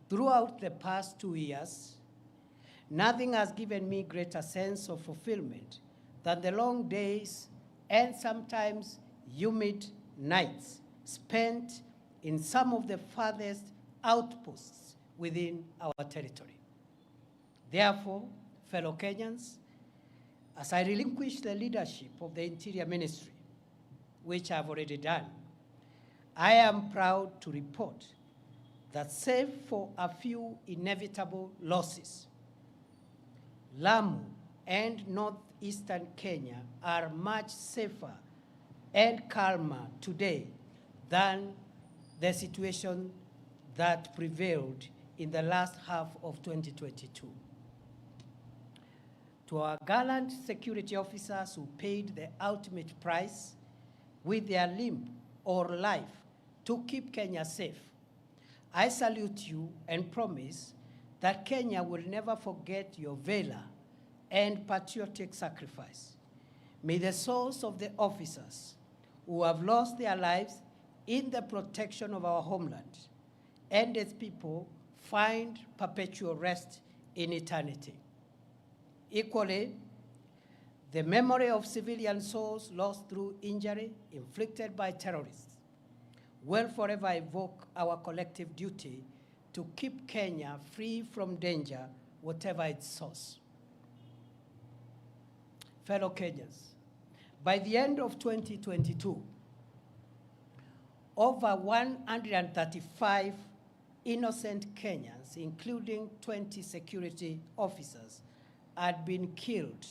Throughout the past 2 years, nothing has given me greater sense of fulfillment than the long days and sometimes humid nights spent in some of the farthest outposts within our territory. Therefore, fellow Kenyans, as I relinquish the leadership of the Interior Ministry, which I've already done, I am proud to report that save for a few inevitable losses, Lamu and northeastern Kenya are much safer and calmer today than the situation that prevailed in the last half of 2022. To our gallant security officers who paid the ultimate price with their limb or life to keep Kenya safe, I salute you and promise that Kenya will never forget your valor and patriotic sacrifice. May the souls of the officers who have lost their lives in the protection of our homeland and its people find perpetual rest in eternity. Equally, the memory of civilian souls lost through injury inflicted by terrorists will forever evoke our collective duty to keep Kenya free from danger, whatever its source. Fellow Kenyans, by the end of 2022, over 135 innocent Kenyans, including 20 security officers, had been killed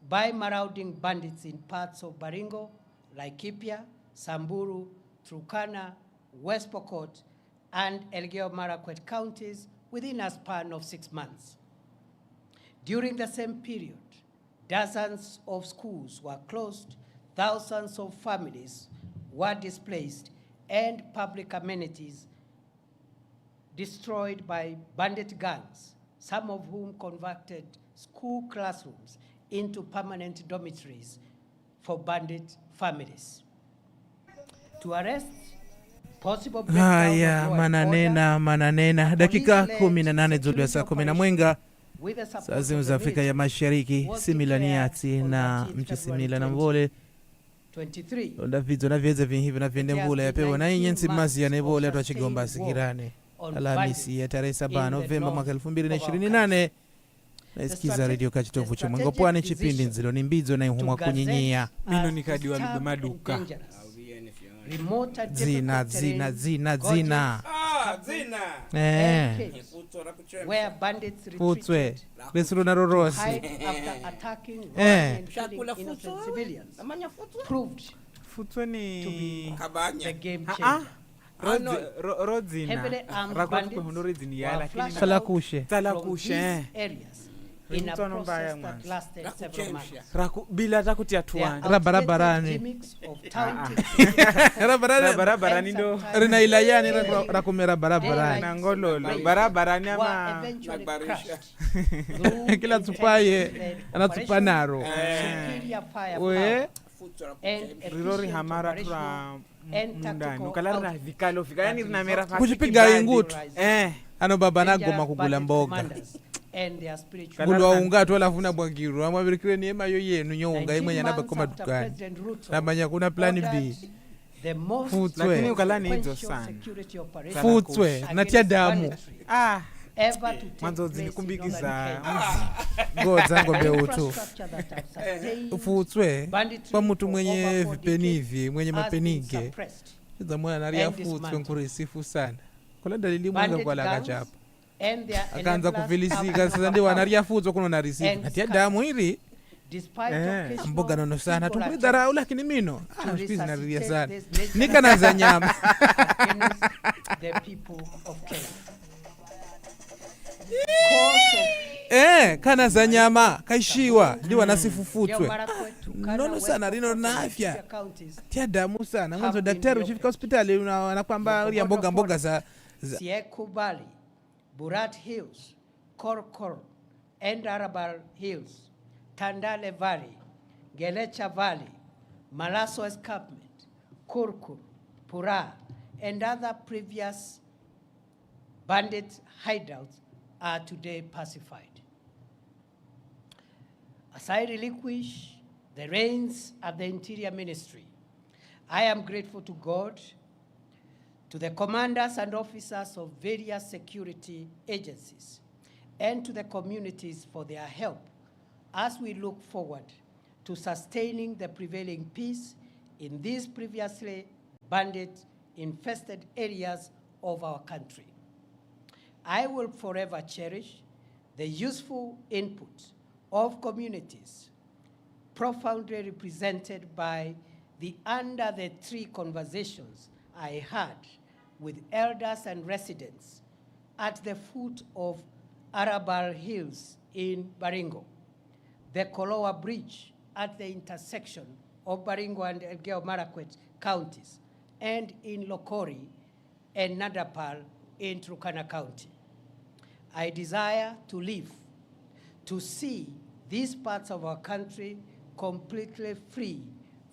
by marauding bandits in parts of Baringo, Laikipia, Samburu, Turkana, West Pokot, and Elgeyo-Marakwet counties within a span of 6 months. During the same period, dozens of schools were closed, thousands of families were displaced, and public amenities destroyed by bandit gangs, some of whom converted school classrooms into permanent dormitories for bandit families. To arrest possible haya mananena dakika 18 zulu ya saa 10 mwenga saa zinu za Afrika ya Mashariki similaniati na mchisimila na mbole 23 onda vidzo na vyeze vinhivi na vyende mbula ya pewa na inyensi mazi ya nebole atu wachigomba sikirane Alhamisi ya tarehe 7 Novemba mwaka 2028 na isikiza radio kachitovu cha mwengo pwani chipindi nzilo ni mbizo na ihumwa kunyinyia mino nikadiwa maduka zina where bandits Futswe Resuru na Rorosi after attacking innocent civilians proved Futswe ni the game changer. Rodzina rakwa honore zinia lakini Talakushe areas in a process that lasted several months. Bila takutia tuanga rabarabarani barabarani ndo rina ilayani rakumera barabarani na ngololo barabarani ama kila tupaye anatupanaro we rirori hamara tura mundani ukalari na vikalo yani rinamera kuchipiga ingutu ano baba nagoma kugula mboga Gulwa unga tu alafuna bwangiru amwabirikire ni ema yo yenu nyonga imwe yanaba koma dukani namanya kuna plan B Futswe lakini ukalani hizo sana Futswe natia damu mwanzo zinikumbikiza ngoza ngombe utu Futswe kwa mtu mwenye vipenivi mwenye mapenige za mwana naria Futswe nkurisifu sana kwa dalili mwanga kwa laka chapa akaanza kufilisika sasa ndio wanaria Futswe kuna na receive natia damu hili mboga nono sana tukulidharau lakini mino spizi naria sana nika na za nyama the people of Kenya kana za nyama kaishiwa ndio wanasifu Futswe nono sana rino na afya tia damu sana mwanzo daktari ukifika hospitali anakuambia ria mboga za Siekubali, Burat Hills, Korkor, and Arabal Hills, Tandale Valley, Gelecha Valley, Malaso Escarpment, Kurkur, Pura, and other previous bandit hideouts are today pacified. As I relinquish the reins at the Interior Ministry, I am grateful to God, to the commanders and officers of various security agencies, and to the communities for their help as we look forward to sustaining the prevailing peace in these previously bandit-infested areas of our country. I will forever cherish the useful input of communities profoundly represented by the Under the Tree conversations I had with elders and residents at the foot of Arabal Hills in Baringo, the Kolowa Bridge at the intersection of Baringo and Elgeyo Marakwet counties, and in Lokori and Nadapal in Turkana County. I desire to live to see these parts of our country completely free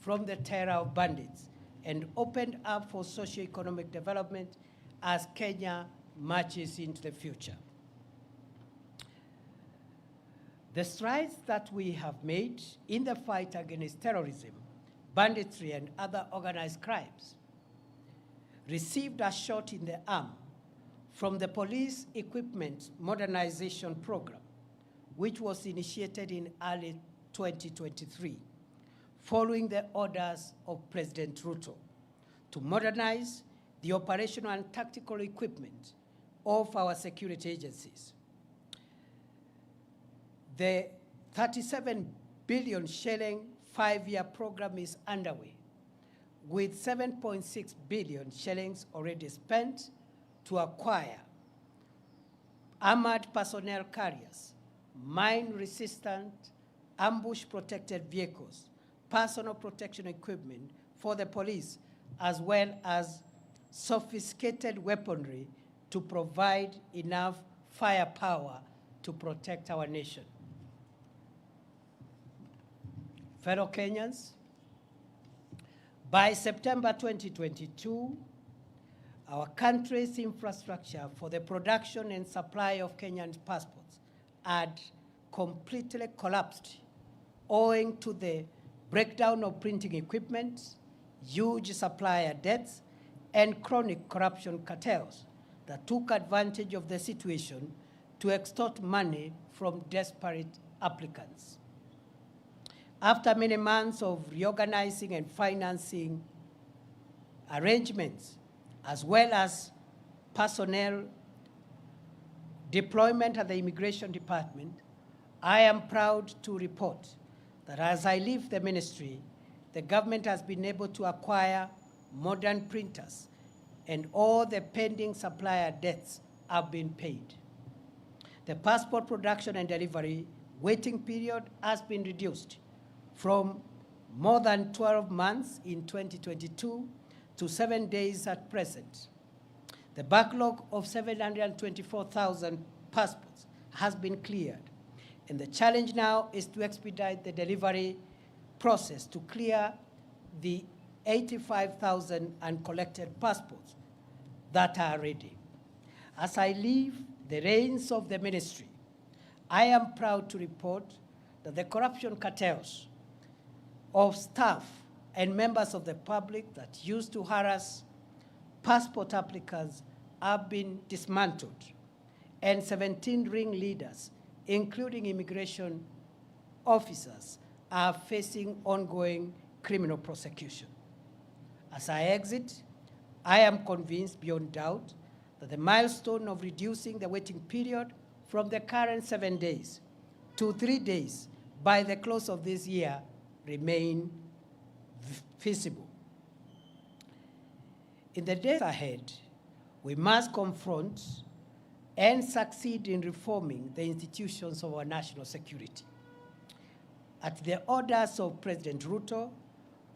from the terror of bandits and opened up for socio-economic development as Kenya marches into the future. The strides that we have made in the fight against terrorism, banditry, and other organized crimes received a shot in the arm from the Police Equipment Modernization Program, which was initiated in early 2023, following the orders of President Ruto to modernize the operational and tactical equipment of our security agencies. The 37 billion shilling 5-year program is underway, with 7.6 billion shillings already spent to acquire armored personnel carriers, mine-resistant, ambush-protected vehicles, personal protection equipment for the police, as well as sophisticated weaponry to provide enough firepower to protect our nation. Fellow Kenyans, by September 2022, our country's infrastructure for the production and supply of Kenyan passports had completely collapsed owing to the breakdown of printing equipment, huge supplier debts, and chronic corruption cartels that took advantage of the situation to extort money from desperate applicants. After many months of reorganizing and financing arrangements, as well as personnel deployment at the Immigration Department, I am proud to report that as I leave the ministry, the government has been able to acquire modern printers and all the pending supplier debts have been paid. The passport production and delivery waiting period has been reduced from more than 12 months in 2022 to 7 days at present. The backlog of 724,000 passports has been cleared, and the challenge now is to expedite the delivery process to clear the 85,000 uncollected passports that are ready. As I leave the reins of the ministry, I am proud to report that the corruption cartels of staff and members of the public that used to harass passport applicants have been dismantled, and 17 ringleaders, including immigration officers, are facing ongoing criminal prosecution. As I exit, I am convinced beyond doubt that the milestone of reducing the waiting period from the current 7 days to 3 days by the close of this year remain feasible. In the days ahead, we must confront and succeed in reforming the institutions of our national security. At the orders of President Ruto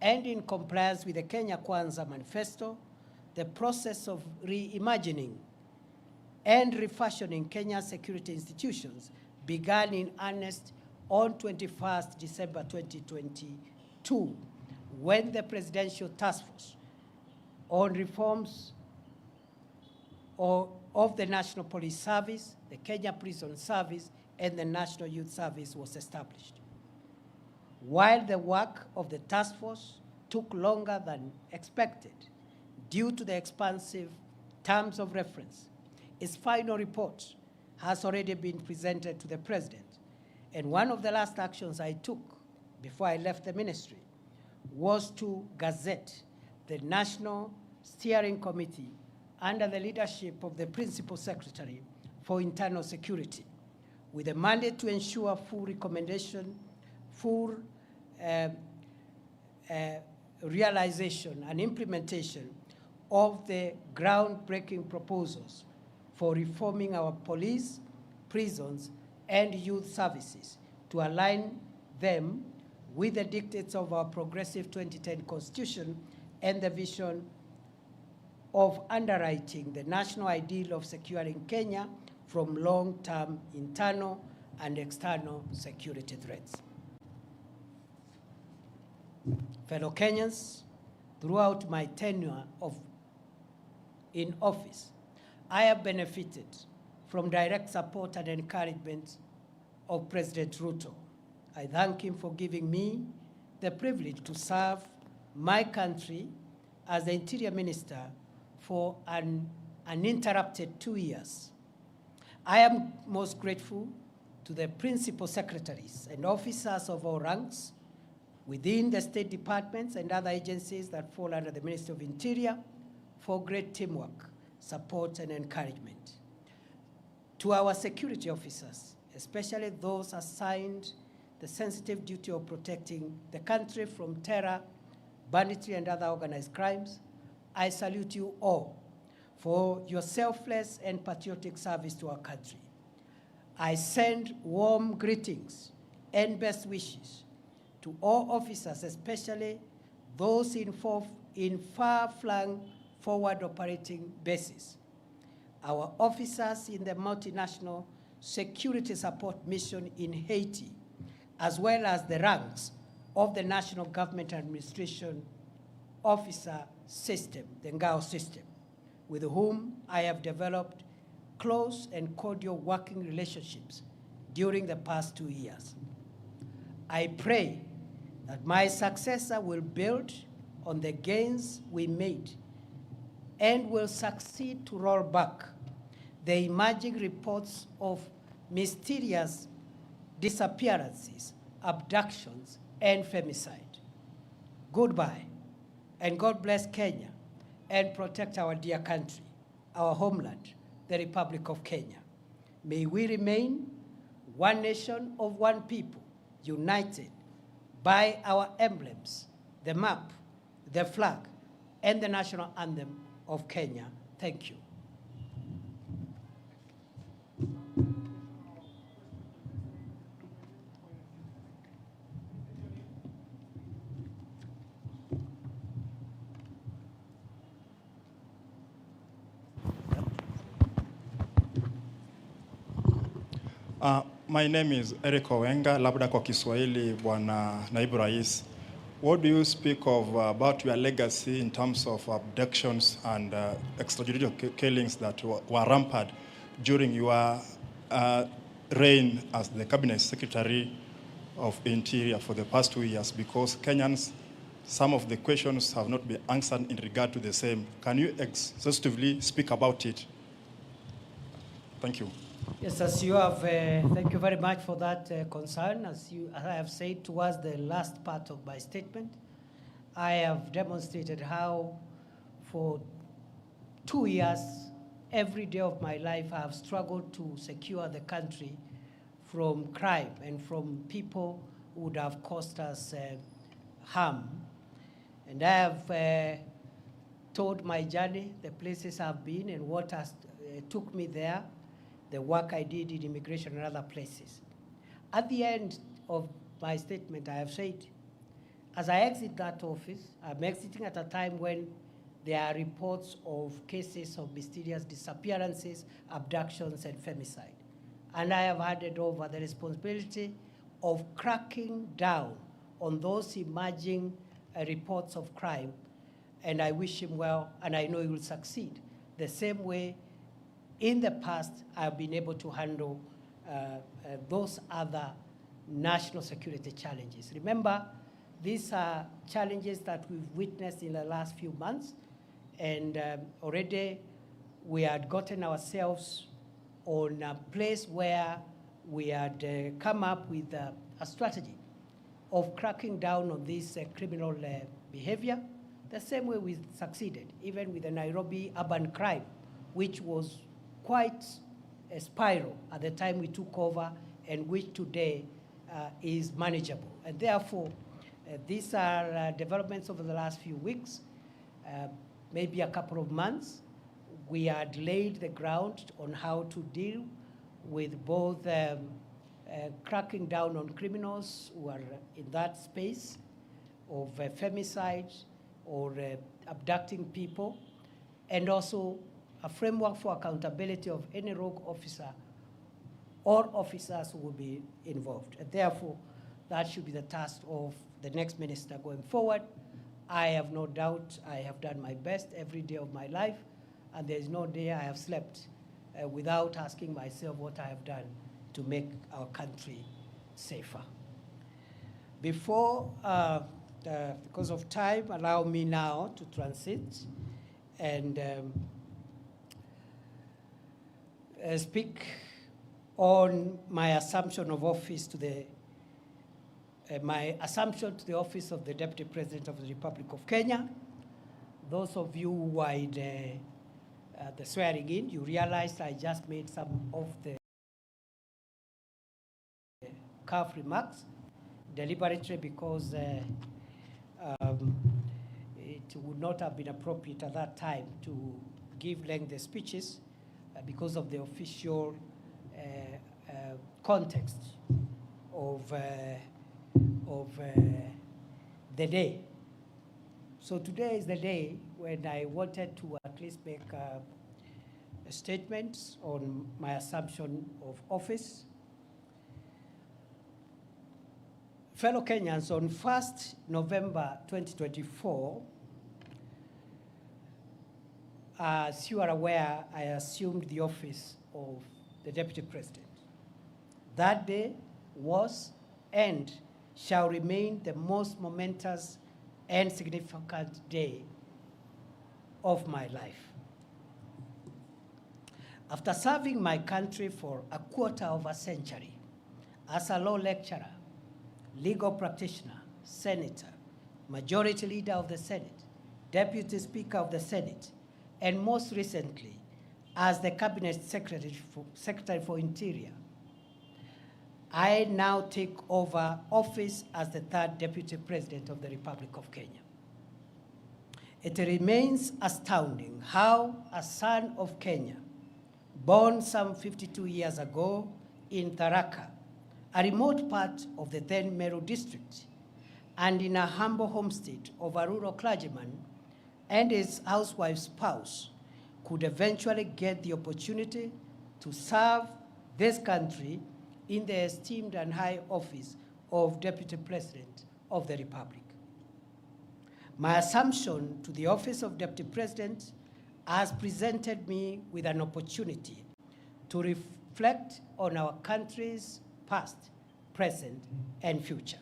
and in compliance with the Kenya Kwanza Manifesto, the process of reimagining and refashioning Kenya's security institutions began in earnest on 21st December 2022, when the Presidential Task Force on Reforms of the National Police Service, the Kenya Prison Service, and the National Youth Service was established. While the work of the task force took longer than expected due to the expansive terms of reference, its final report has already been presented to the President. And one of the last actions I took before I left the ministry was to gazette the National Steering Committee under the leadership of the Principal Secretary for Internal Security, with a mandate to ensure full realization and implementation of the groundbreaking proposals for reforming our police, prisons, and youth services to align them with the dictates of our progressive 2010 Constitution and the vision of underwriting the national ideal of securing Kenya from long-term internal and external security threats. Fellow Kenyans, throughout my tenure in office, I have benefited from direct support and encouragement of President Ruto. I thank him for giving me the privilege to serve my country as the Interior Minister for an uninterrupted 2 years. I am most grateful to the principal secretaries and officers of all ranks within the state departments and other agencies that fall under the Ministry of Interior for great teamwork, support, and encouragement. To our security officers, especially those assigned the sensitive duty of protecting the country from terror, banditry, and other organized crimes, I salute you all for your selfless and patriotic service to our country. I send warm greetings and best wishes to all officers, especially those in far-flung forward operating bases, our officers in the multinational security support mission in Haiti, as well as the ranks of the National Government Administration Officer System, the NGAO system, with whom I have developed close and cordial working relationships during the past 2 years. I pray that my successor will build on the gains we made and will succeed to roll back the emerging reports of mysterious disappearances, abductions, and femicide. Goodbye, and God bless Kenya and protect our dear country, our homeland, the Republic of Kenya. May we remain one nation of one people, united by our emblems, the map, the flag, and the national anthem of Kenya. Thank you. My name is Eric Owenga, labda kwa Kiswahili, Bwana Naibu Rais. What do you speak of about your legacy in terms of abductions and extrajudicial killings that were rampant during your reign as the Cabinet Secretary of Interior for the past 2 years? Because Kenyans, some of the questions have not been answered in regard to the same. Can you exhaustively speak about it? Thank you. Yes, as you have, thank you very much for that concern. As I have said towards the last part of my statement, I have demonstrated how for 2 years, every day of my life, I have struggled to secure the country from crime and from people who would have caused us harm. And I have told my journey, the places I've been and what has took me there, the work I did in immigration and other places. At the end of my statement, I have said, as I exit that office, I'm exiting at a time when there are reports of cases of mysterious disappearances, abductions, and femicide. And I have handed over the responsibility of cracking down on those emerging reports of crime. And I wish him well, and I know he will succeed. The same way in the past, I've been able to handle those other national security challenges. Remember, these are challenges that we've witnessed in the last few months, and already we had gotten ourselves on a place where we had come up with a strategy of cracking down on this criminal behavior, the same way we succeeded, even with the Nairobi urban crime, which was quite a spiral at the time we took over, and which today is manageable. And therefore, these are developments over the last few weeks, maybe a couple of months. We had laid the ground on how to deal with both cracking down on criminals who are in that space of femicide or abducting people, and also a framework for accountability of any rogue officer or officers who will be involved. And therefore, that should be the task of the next minister going forward. I have no doubt I have done my best every day of my life, and there is no day I have slept without asking myself what I have done to make our country safer. Before, because of time, allow me now to transit and speak on my assumption of office to the my assumption to the office of the Deputy President of the Republic of Kenya. Those of you who were in the swearing in, you realized I just made some of the calf remarks deliberately because it would not have been appropriate at that time to give lengthy speeches because of the official context of the day. So today is the day when I wanted to at least make a statement on my assumption of office. Fellow Kenyans, on 1st November 2024, as you are aware, I assumed the office of the Deputy President. That day was and shall remain the most momentous and significant day of my life. After serving my country for a quarter of a century as a law lecturer, legal practitioner, senator, majority leader of the Senate, deputy speaker of the Senate, and most recently as the cabinet secretary for Interior, I now take over office as the third deputy president of the Republic of Kenya. It remains astounding how a son of Kenya, born some 52 years ago in Tharaka, a remote part of the then Meru district, and in a humble homestead of a rural clergyman and his housewife's spouse, could eventually get the opportunity to serve this country in the esteemed and high office of Deputy President of the Republic. My assumption to the office of Deputy President has presented me with an opportunity to reflect on our country's past, present, and future.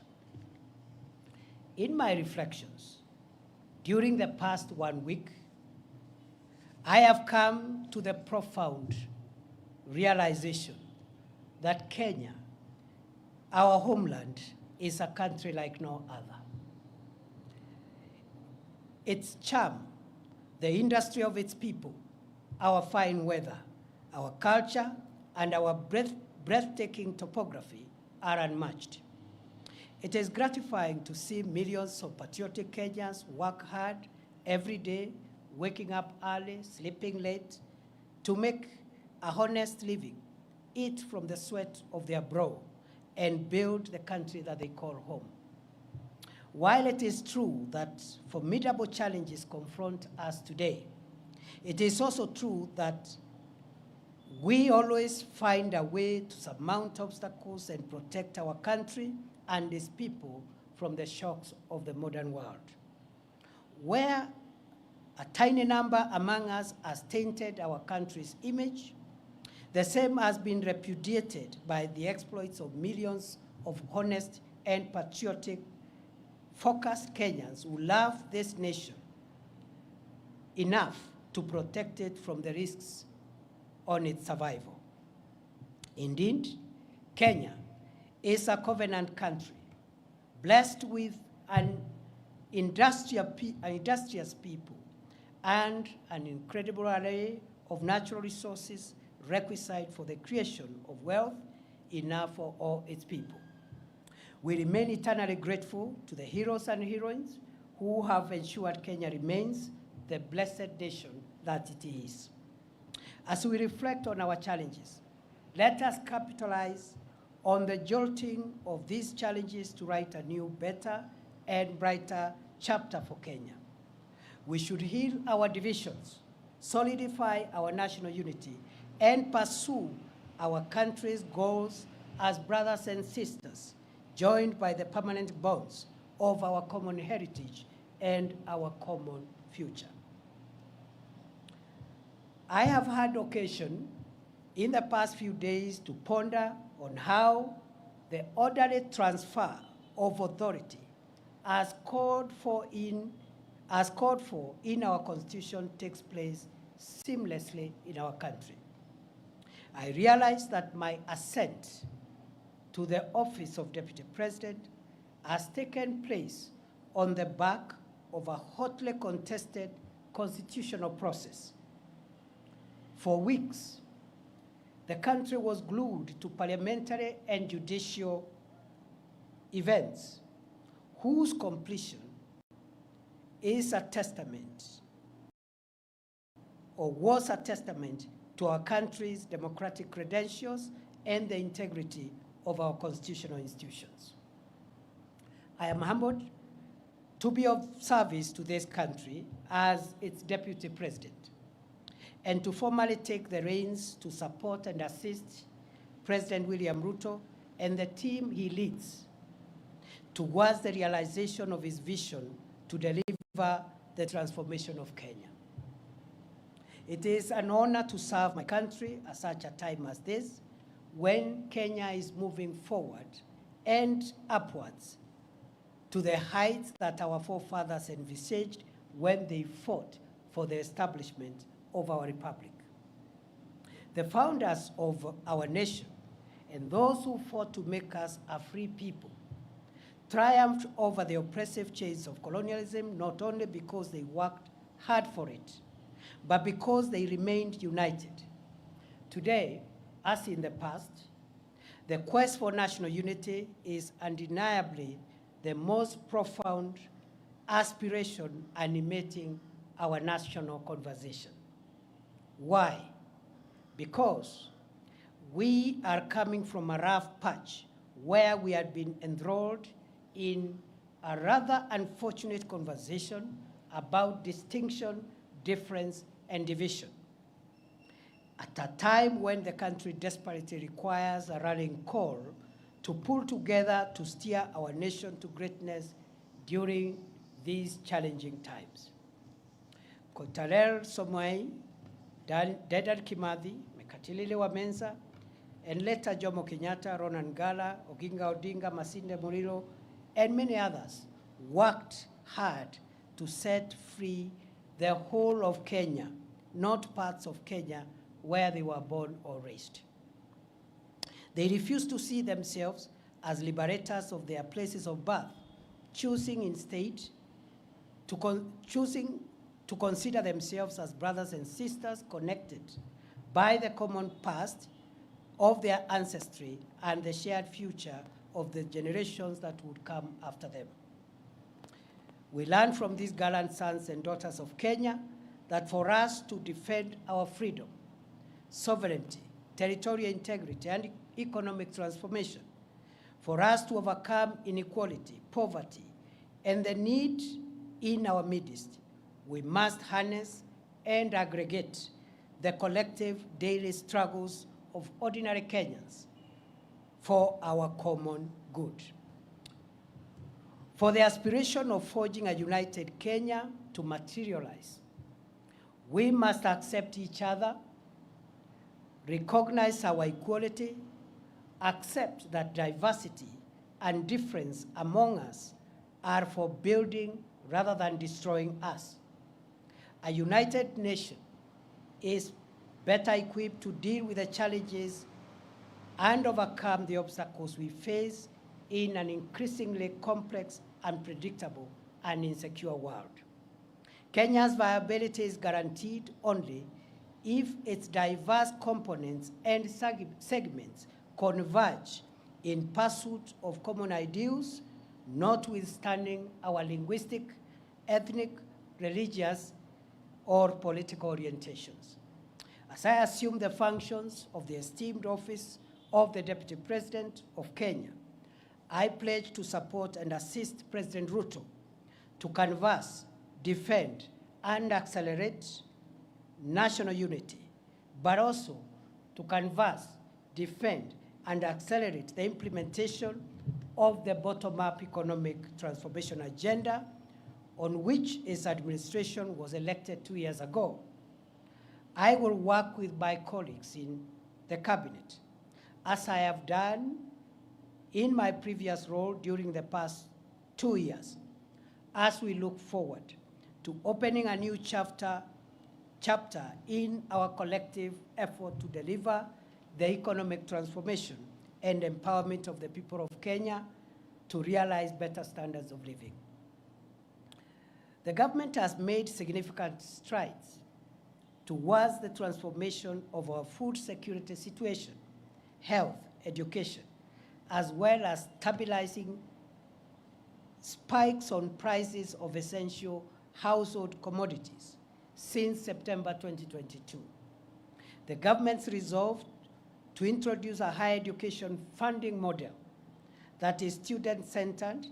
In my reflections, during the past 1 week, I have come to the profound realization that Kenya, our homeland, is a country like no other. Its charm, the industry of its people, our fine weather, our culture, and our breathtaking topography are unmatched. It is gratifying to see millions of patriotic Kenyans work hard every day, waking up early, sleeping late, to make a honest living, eat from the sweat of their brow, and build the country that they call home. While it is true that formidable challenges confront us today, it is also true that we always find a way to surmount obstacles and protect our country and its people from the shocks of the modern world. Where a tiny number among us has tainted our country's image, The same has been repudiated by the exploits of millions of honest and patriotic, focused Kenyans who love this nation enough to protect it from the risks on its survival. Indeed, Kenya is a covenant country, blessed with an industrious people and an incredible array of natural resources requisite for the creation of wealth enough for all its people. We remain eternally grateful to the heroes and heroines who have ensured Kenya remains the blessed nation that it is. As we reflect on our challenges, let us capitalize on the jolting of these challenges to write a new, better, and brighter chapter for Kenya. We should heal our divisions, solidify our national unity, and pursue our country's goals as brothers and sisters, joined by the permanent bonds of our common heritage and our common future. I have had occasion in the past few days to ponder on how the orderly transfer of authority as called for in our Constitution takes place seamlessly in our country. I realize that my ascent to the office of Deputy President has taken place on the back of a hotly contested constitutional process. For weeks, the country was glued to parliamentary and judicial events whose completion is a testament or was a testament to our country's democratic credentials and the integrity of our constitutional institutions. I am humbled to be of service to this country as its Deputy President and to formally take the reins to support and assist President William Ruto and the team he leads towards the realization of his vision to deliver the transformation of Kenya. It is an honor to serve my country at such a time as this, when Kenya is moving forward and upwards to the heights that our forefathers envisaged when they fought for the establishment of our republic. The founders of our nation and those who fought to make us a free people triumphed over the oppressive chains of colonialism, not only because they worked hard for it, but because they remained united. Today, as in the past, the quest for national unity is undeniably the most profound aspiration animating our national conversation. Why? Because we are coming from a rough patch where we had been enthralled in a rather unfortunate conversation about distinction, difference, and division. At a time when the country desperately requires a rallying call to pull together to steer our nation to greatness during these challenging times. Kotaler Somoei, Dedan Kimathi, Mekatilile Wamenza, and later Jomo Kenyatta, Ronan Gala, Oginga Odinga, Masinde Muliro, and many others worked hard to set free the whole of Kenya, not parts of Kenya where they were born or raised. They refused to see themselves as liberators of their places of birth, choosing instead to consider themselves as brothers and sisters connected by the common past of their ancestry and the shared future of the generations that would come after them. We learn from these gallant sons and daughters of Kenya that for us to defend our freedom, sovereignty, territorial integrity, and economic transformation, for us to overcome inequality, poverty, and the need in our midst, we must harness and aggregate the collective daily struggles of ordinary Kenyans for our common good. For the aspiration of forging a united Kenya to materialize, we must accept each other, recognize our equality, accept that diversity and difference among us are for building rather than destroying us. A united nation is better equipped to deal with the challenges and overcome the obstacles we face in an increasingly complex, unpredictable, and insecure world. Kenya's viability is guaranteed only if its diverse components and segments converge in pursuit of common ideals, notwithstanding our linguistic, ethnic, religious, or political orientations. As I assume the functions of the esteemed office of the Deputy President of Kenya, I pledge to support and assist President Ruto to canvass, defend, and accelerate national unity, but also to canvass, defend, and accelerate the implementation of the bottom-up economic transformation agenda on which his administration was elected 2 years ago. I will work with my colleagues in the cabinet, as I have done in my previous role during the past 2 years, as we look forward to opening a new chapter in our collective effort to deliver the economic transformation and empowerment of the people of Kenya to realize better standards of living. The government has made significant strides towards the transformation of our food security situation, health, education, as well as stabilizing spikes on prices of essential household commodities since September 2022. The government's resolve to introduce a higher education funding model that is student-centered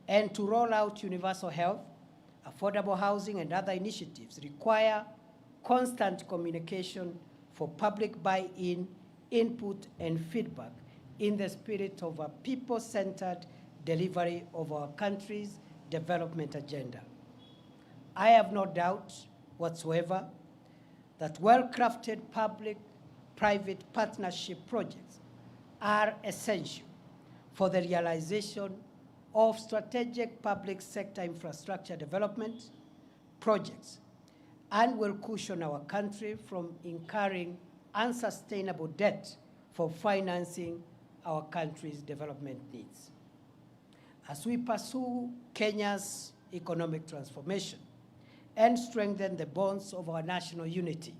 and to roll out universal health, affordable housing, and other initiatives require constant communication for public buy-in, input, and feedback in the spirit of a people-centered delivery of our country's development agenda. I have no doubt whatsoever that well-crafted public-private partnership projects are essential for the realization of strategic public sector infrastructure development projects and will cushion our country from incurring unsustainable debt for financing our country's development needs. As we pursue Kenya's economic transformation and strengthen the bonds of our national unity,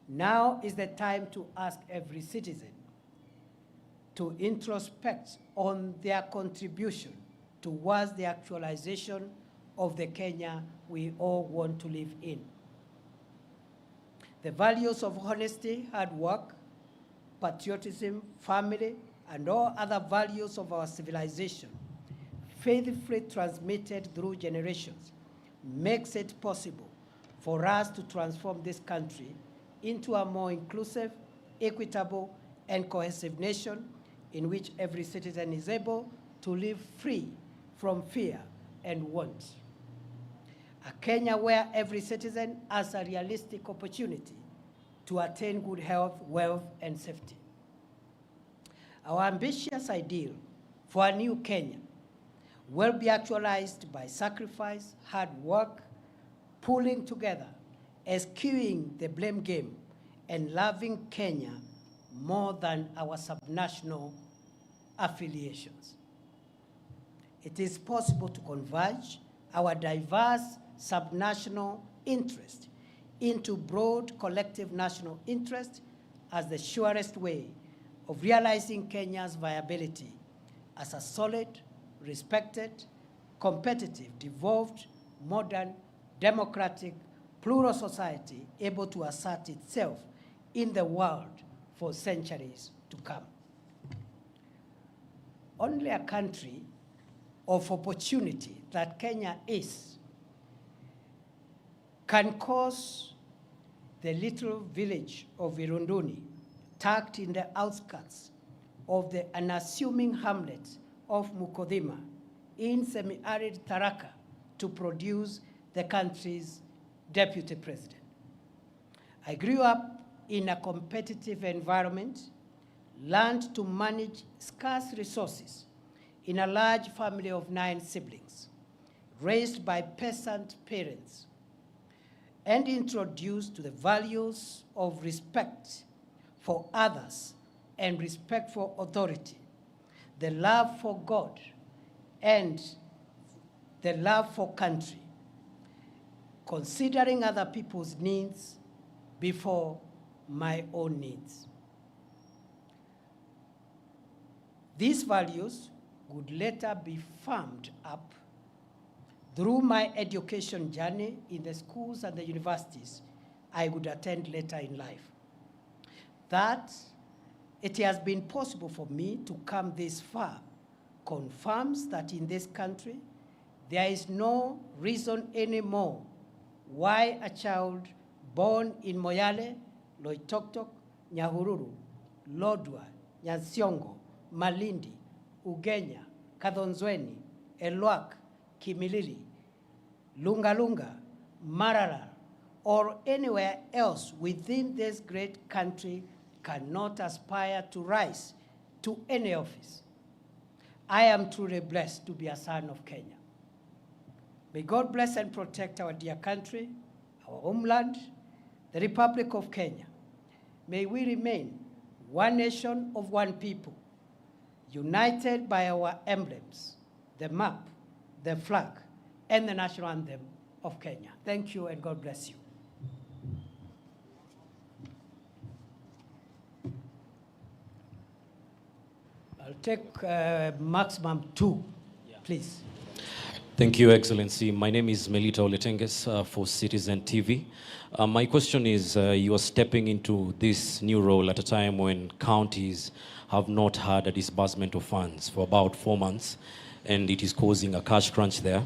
now is the time to ask every citizen to introspect on their contribution towards the actualization of the Kenya we all want to live in. The values of honesty, hard work, patriotism, family, and all other values of our civilization, faithfully transmitted through generations, makes it possible for us to transform this country into a more inclusive, equitable, and cohesive nation in which every citizen is able to live free from fear and want. A Kenya where every citizen has a realistic opportunity to attain good health, wealth, and safety. Our ambitious ideal for a new Kenya will be actualized by sacrifice, hard work, pulling together, eschewing the blame game, and loving Kenya more than our subnational affiliations. It is possible to converge our diverse subnational interest into broad collective national interest as the surest way of realizing Kenya's viability as a solid, respected, competitive, devolved, modern, democratic, plural society able to assert itself in the world for centuries to come. Only a country of opportunity that Kenya is can cause the little village of Irunduni, tucked in the outskirts of the unassuming hamlet of Mukodhima in semi-arid Tharaka, to produce the country's deputy president. I grew up in a competitive environment, learned to manage scarce resources in a large family of 9 siblings, raised by peasant parents, and introduced to the values of respect for others and respect for authority, the love for God, and the love for country, considering other people's needs before my own needs. These values would later be firmed up through my education journey in the schools and the universities I would attend later in life. That it has been possible for me to come this far confirms that in this country, there is no reason anymore why a child born in Moyale, Loitoktok, Nyahururu, Lodwar, Nyansiongo, Malindi, Ugenya, Kadonzweni, Elwak, Kimilili, Lungalunga, Marara, or anywhere else within this great country cannot aspire to rise to any office. I am truly blessed to be a son of Kenya. May God bless and protect our dear country, our homeland, the Republic of Kenya. May we remain one nation of one people, united by our emblems, the map, the flag, and the national anthem of Kenya. Thank you and God bless you. I'll take maximum 2, please. Thank you, Excellency. My name is Melita Oletenges for Citizen TV. My question is, you are stepping into this new role at a time when counties have not had a disbursement of funds for about 4 months, and it is causing a cash crunch there.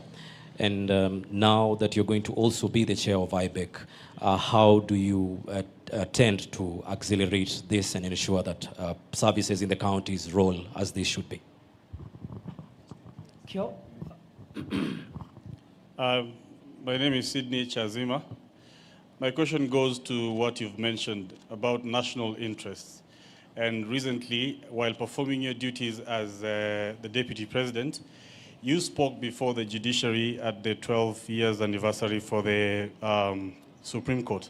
And now that you're going to also be the chair of IBEC, how do you tend to accelerate this and ensure that services in the counties roll as they should be? Kyo? My name is Sydney Chazima. My question goes to what you've mentioned about national interests. And recently, while performing your duties as the Deputy President, you spoke before the judiciary at the 12 years anniversary for the Supreme Court.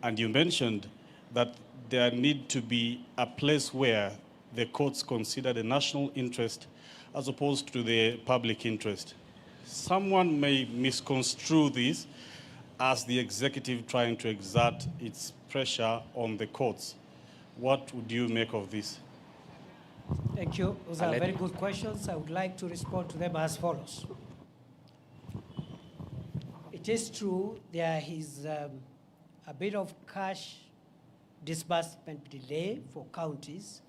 And you mentioned that there need to be a place where the courts consider the national interest as opposed to the public interest. Someone may misconstrue this as the executive trying to exert its pressure on the courts. What would you make of this? Thank you. Those are very good questions. I would like to respond to them as follows. It is true there is a bit of cash disbursement delay for counties,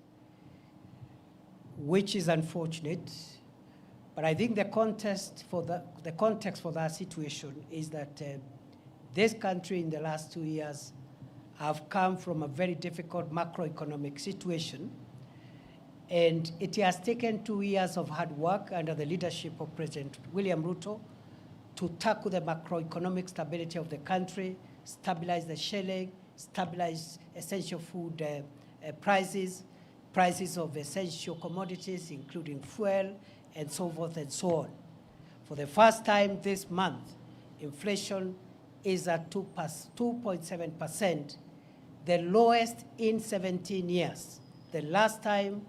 which is unfortunate. But I think the context for that situation is that this country in the last 2 years have come from a very difficult macroeconomic situation. And it has taken 2 years of hard work under the leadership of President William Ruto to tackle the macroeconomic stability of the country, stabilize the shilling, stabilize essential food prices of essential commodities, including fuel, and so forth and so on. For the first time this month, inflation is at 2.7%, the lowest in 17 years. The last time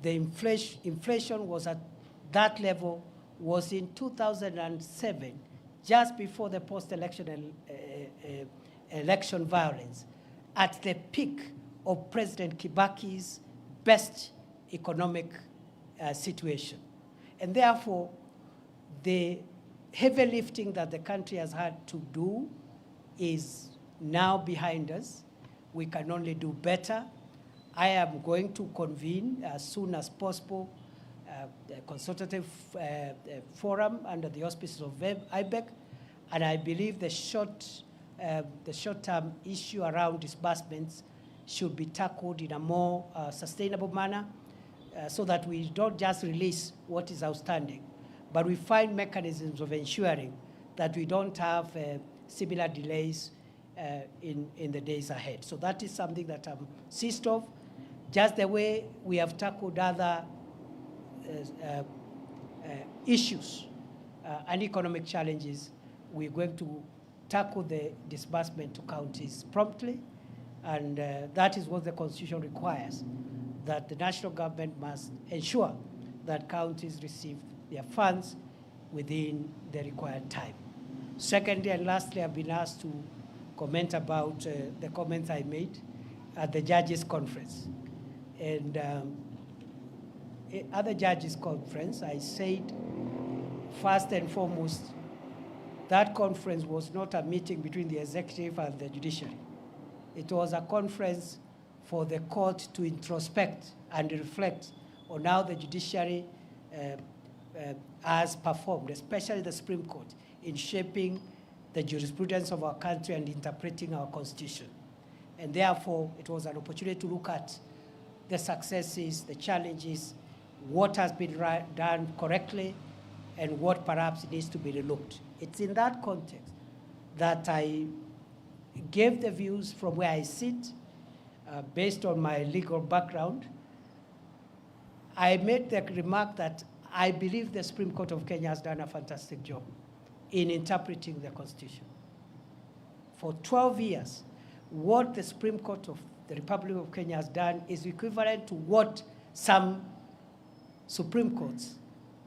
the inflation was at that level was in 2007, just before the post-election election violence, at the peak of President Kibaki's best economic situation. And therefore, the heavy lifting that the country has had to do is now behind us. We can only do better. I am going to convene as soon as possible a consultative forum under the auspices of IBEC, and I believe the short-term issue around disbursements should be tackled in a more sustainable manner, so that we don't just release what is outstanding, but we find mechanisms of ensuring that we don't have similar delays in the days ahead. So that is something that I'm seized of, just the way we have tackled other issues and economic challenges. We're going to tackle the disbursement to counties promptly, and that is what the Constitution requires, that the national government must ensure that counties receive their funds within the required time. Secondly and lastly, I've been asked to comment about the comments I made at the Judges Conference. And at the Judges Conference, I said, first and foremost, that conference was not a meeting between the executive and the judiciary. It was a conference for the court to introspect and reflect on how the judiciary has performed, especially the Supreme Court, in shaping the jurisprudence of our country and interpreting our Constitution. And therefore, it was an opportunity to look at the successes, the challenges, what has been done correctly, and what perhaps needs to be relooked. It's in that context that I gave the views from where I sit, based on my legal background. I made the remark that I believe the Supreme Court of Kenya has done a fantastic job in interpreting the Constitution. For 12 years, what the Supreme Court of the Republic of Kenya has done is equivalent to what some Supreme Courts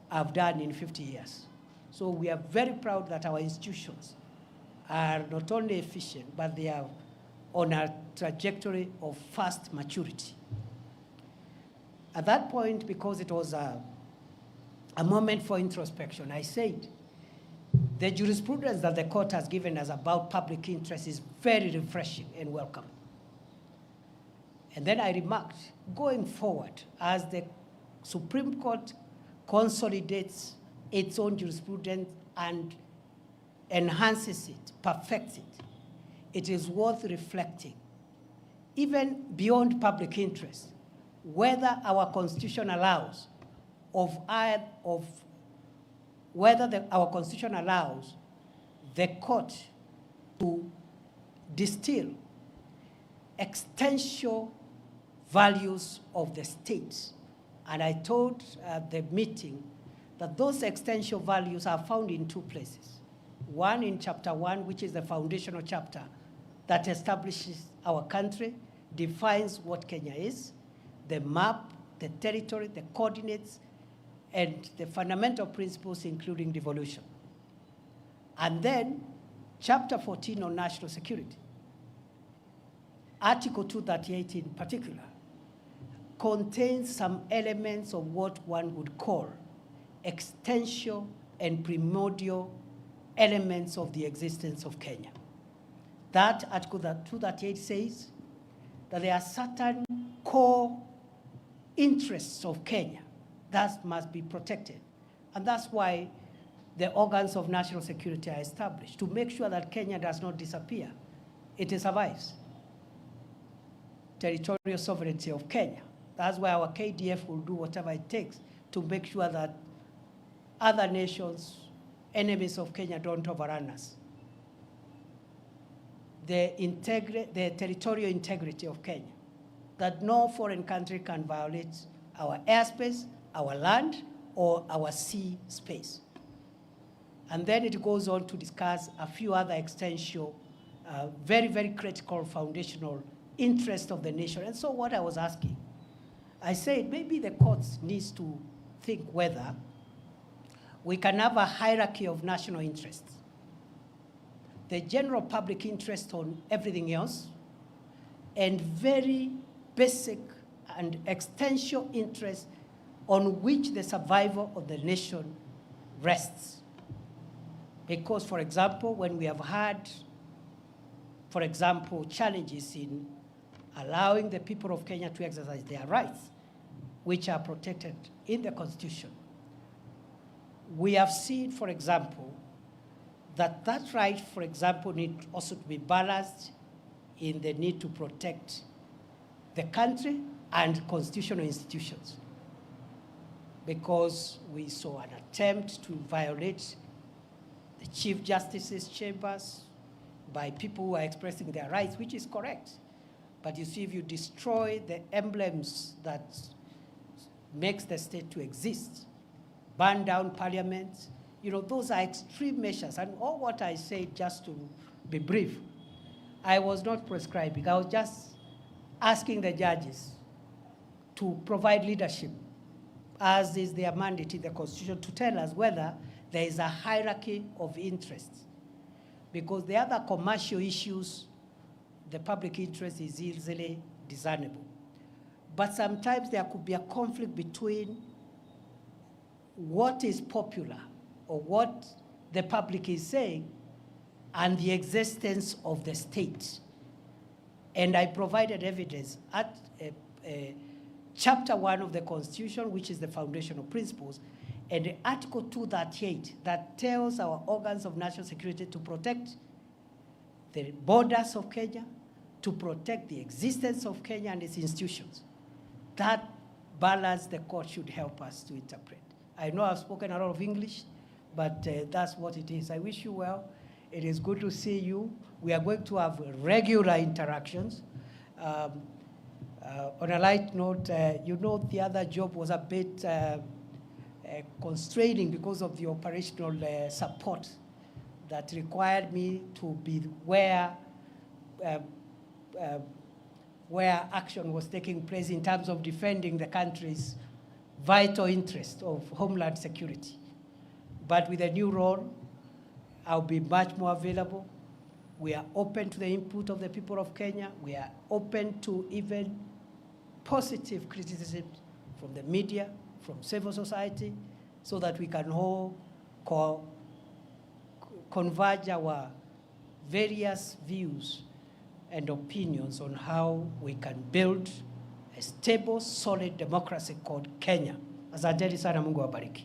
have done in 50 years. So we are very proud that our institutions are not only efficient, but they are on a trajectory of fast maturity. At that point, because it was a moment for introspection, I said, the jurisprudence that the court has given us about public interest is very refreshing and welcome. And then I remarked, going forward, as the Supreme Court consolidates its own jurisprudence and enhances it, perfects it, it is worth reflecting, even beyond public interest, whether our Constitution allows our Constitution allows the court to distill existential values of the state. And I told the meeting that those existential values are found in two places. One in chapter 1, which is the foundational chapter that establishes our country, defines what Kenya is, the map, the territory, the coordinates, and the fundamental principles, including devolution. And then, chapter 14 on national security, Article 238 in particular, contains some elements of what one would call existential and primordial elements of the existence of Kenya. That Article 238 says that there are certain core interests of Kenya that must be protected. And that's why the organs of national security are established, to make sure that Kenya does not disappear. It survives. Territorial sovereignty of Kenya. That's why our KDF will do whatever it takes to make sure that other nations, enemies of Kenya, don't overrun us. The territorial integrity of Kenya, that no foreign country can violate our airspace, our land, or our sea space. And then it goes on to discuss a few other existential, very, very critical foundational interests of the nation. And so what I was asking, I said maybe the courts needs to think whether we can have a hierarchy of national interests. The general public interest on everything else, and very basic and existential interests on which the survival of the nation rests. Because, for example, when we have had, for example, challenges in allowing the people of Kenya to exercise their rights, which are protected in the Constitution, we have seen, for example, that right, for example, need also to be balanced in the need to protect the country and constitutional institutions. Because we saw an attempt to violate the Chief Justice's chambers, by people who are expressing their rights, which is correct. But you see, if you destroy the emblems that makes the state to exist, burn down parliament, you know, those are extreme measures. And all what I say, just to be brief, I was not prescribing. I was just asking the judges to provide leadership, as is their mandate in the Constitution, to tell us whether there is a hierarchy of interests. Because the other commercial issues, the public interest is easily discernible. But sometimes there could be a conflict between what is popular or what the public is saying and the existence of the state. And I provided evidence at Chapter 1 of the Constitution, which is the foundational principles, and Article 238 that tells our organs of national security to protect the borders of Kenya, to protect the existence of Kenya and its institutions. That balance the court should help us to interpret. I know I've spoken a lot of English, but that's what it is. I wish you well. It is good to see you. We are going to have regular interactions. On a light note, you know, the other job was a bit constraining because of the operational support that required me to be where action was taking place in terms of defending the country's vital interest of homeland security. But with a new role, I'll be much more available. We are open to the input of the people of Kenya. We are open to even positive criticism from the media, from civil society, so that we can all converge our various views and opinions on how we can build a stable, solid democracy called Kenya. Asanteni sana, Mungu awabariki.